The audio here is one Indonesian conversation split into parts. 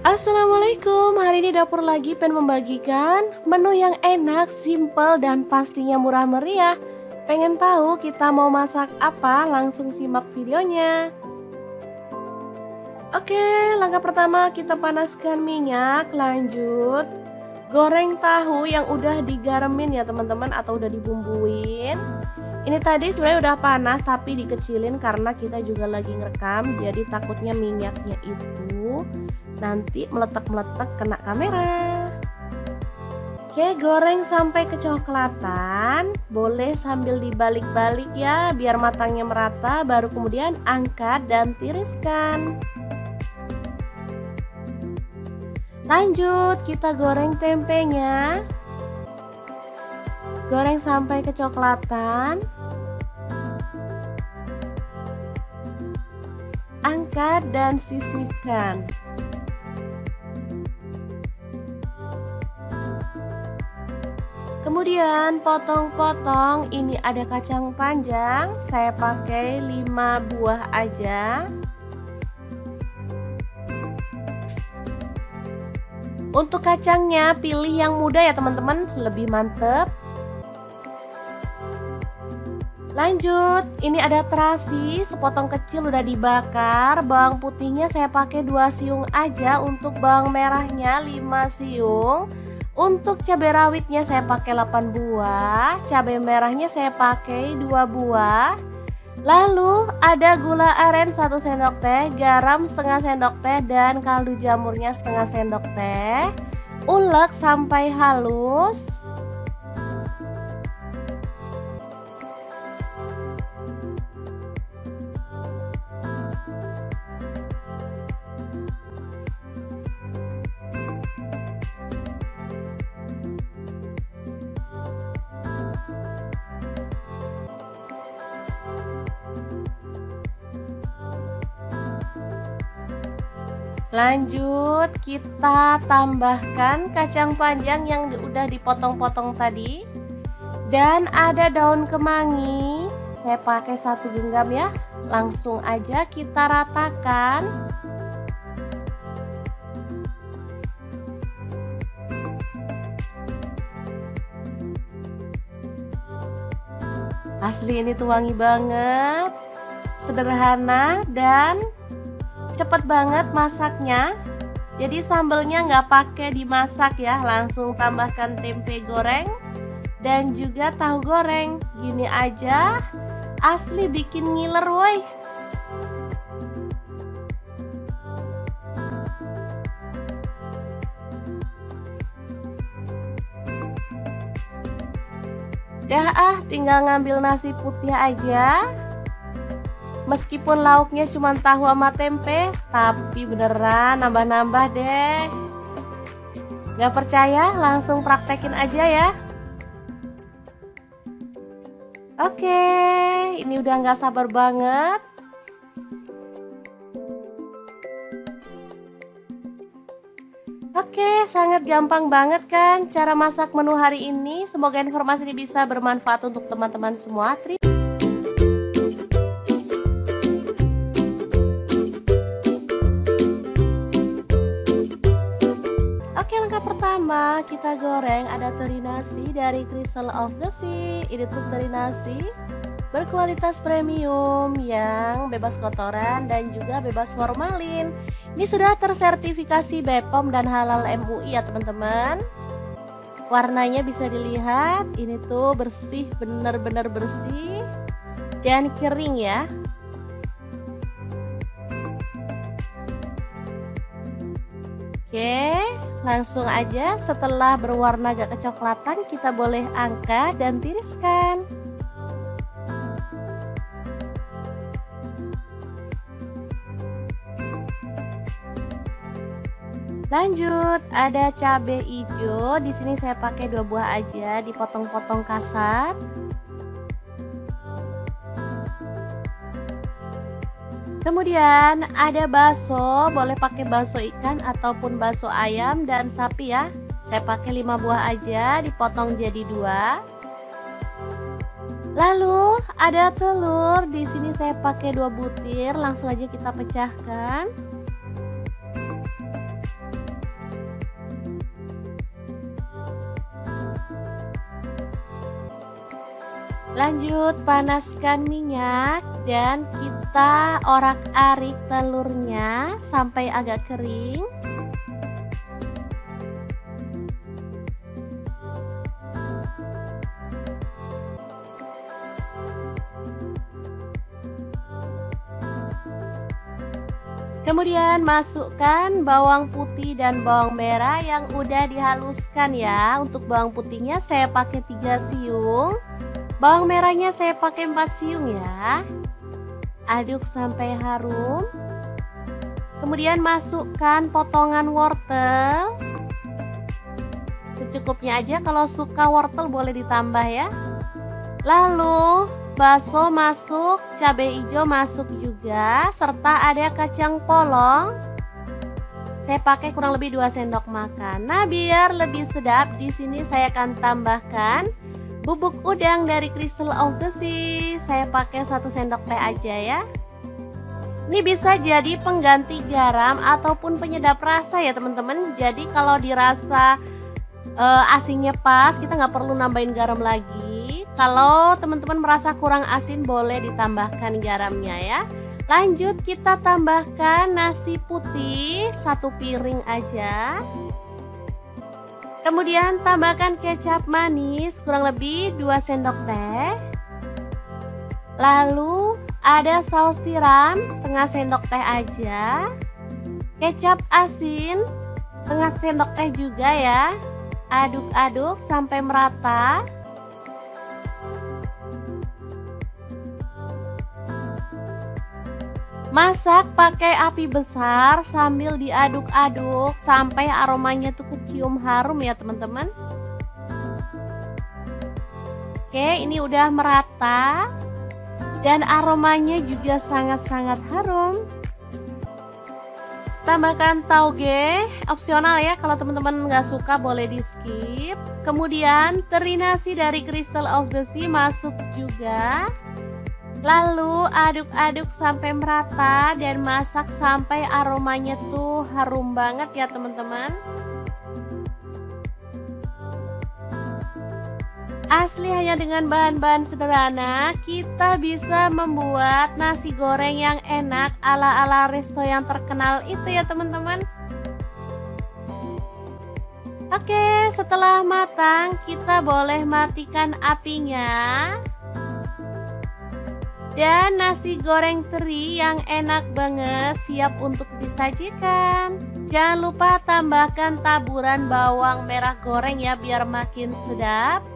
Assalamualaikum, hari ini dapur lagi pengen membagikan menu yang enak, simple, dan pastinya murah meriah. Pengen tahu kita mau masak apa? Langsung simak videonya. Oke, langkah pertama kita panaskan minyak, lanjut goreng tahu yang udah digaremin ya teman-teman, atau udah dibumbuin. Ini tadi sebenarnya udah panas tapi dikecilin karena kita juga lagi ngerekam, jadi takutnya minyaknya itu nanti meletak-meletak kena kamera. Oke, goreng sampai kecoklatan, boleh sambil dibalik-balik ya biar matangnya merata, baru kemudian angkat dan tiriskan. Lanjut kita goreng tempenya, goreng sampai kecoklatan, angkat dan sisihkan. Kemudian potong-potong, ini ada kacang panjang, saya pakai 5 buah aja. Untuk kacangnya pilih yang muda ya teman-teman, lebih mantep. Lanjut, ini ada terasi sepotong kecil udah dibakar. Bawang putihnya saya pakai 2 siung aja, untuk bawang merahnya 5 siung. Untuk cabai rawitnya saya pakai 8 buah, cabai merahnya saya pakai 2 buah. Lalu ada gula aren 1 sendok teh, garam setengah sendok teh, dan kaldu jamurnya setengah sendok teh. Ulek sampai halus. Lanjut kita tambahkan kacang panjang yang udah dipotong-potong tadi, dan ada daun kemangi, saya pakai 1 genggam ya. Langsung aja kita ratakan. Asli ini tuh wangi banget, sederhana dan cepet banget masaknya. Jadi sambelnya nggak pakai dimasak ya, langsung tambahkan tempe goreng dan juga tahu goreng. Gini aja asli bikin ngiler woi. Dah tinggal ngambil nasi putih aja. Meskipun lauknya cuma tahu sama tempe, tapi beneran nambah-nambah deh. Gak percaya? Langsung praktekin aja ya. Oke, ini udah gak sabar banget. Oke, sangat gampang banget kan cara masak menu hari ini. Semoga informasi ini bisa bermanfaat untuk teman-teman semua. Oke, langkah pertama kita goreng ada teri nasi dari Crystal of the Sea. Ini tuh teri nasi berkualitas premium yang bebas kotoran dan juga bebas formalin. Ini sudah tersertifikasi BPOM dan halal MUI ya teman-teman. Warnanya bisa dilihat, ini tuh bersih, bener-bener bersih dan kering ya. Oke, langsung aja setelah berwarna agak kecoklatan kita boleh angkat dan tiriskan. Lanjut, ada cabai hijau. Di sini saya pakai 2 buah aja, dipotong-potong kasar. Kemudian ada bakso, boleh pakai bakso ikan ataupun bakso ayam dan sapi ya. Saya pakai 5 buah aja, dipotong jadi 2. Lalu ada telur, di sini saya pakai 2 butir, langsung aja kita pecahkan. Lanjut panaskan minyak dan kita orak-arik telurnya sampai agak kering. Kemudian masukkan bawang putih dan bawang merah yang udah dihaluskan ya. Untuk bawang putihnya saya pakai 3 siung. Bawang merahnya saya pakai 4 siung ya. Aduk sampai harum. Kemudian masukkan potongan wortel. Secukupnya aja, kalau suka wortel boleh ditambah ya. Lalu bakso masuk, cabai hijau masuk juga, serta ada kacang polong. Saya pakai kurang lebih 2 sendok makan. Nah, biar lebih sedap, di sini saya akan tambahkan bubuk udang dari Crystal of the Sea. Saya pakai 1 sendok teh aja ya. Ini bisa jadi pengganti garam ataupun penyedap rasa ya teman-teman. Jadi kalau dirasa asinnya pas, kita nggak perlu nambahin garam lagi. Kalau teman-teman merasa kurang asin, boleh ditambahkan garamnya ya. Lanjut kita tambahkan nasi putih 1 piring aja. Kemudian tambahkan kecap manis kurang lebih 2 sendok teh. Lalu ada saus tiram setengah sendok teh aja. Kecap asin setengah sendok teh juga ya. Aduk-aduk sampai merata. Masak pakai api besar sambil diaduk-aduk sampai aromanya tuh kecium harum ya teman-teman. Oke, ini udah merata dan aromanya juga sangat-sangat harum. Tambahkan tauge, opsional ya, kalau teman-teman nggak suka boleh di skip. Kemudian teri nasi dari Crystal of the Sea masuk juga. Lalu aduk-aduk sampai merata dan masak sampai aromanya tuh harum banget ya teman-teman. Asli hanya dengan bahan-bahan sederhana kita bisa membuat nasi goreng yang enak ala-ala resto yang terkenal itu ya teman-teman. Oke, setelah matang kita boleh matikan apinya. Dan nasi goreng teri yang enak banget siap untuk disajikan. Jangan lupa tambahkan taburan bawang merah goreng ya biar makin sedap.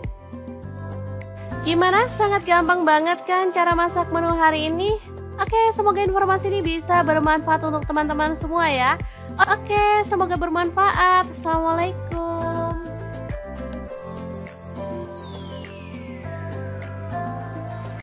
Gimana? Sangat gampang banget kan cara masak menu hari ini? Oke, semoga informasi ini bisa bermanfaat untuk teman-teman semua ya. Oke, semoga bermanfaat. Assalamualaikum.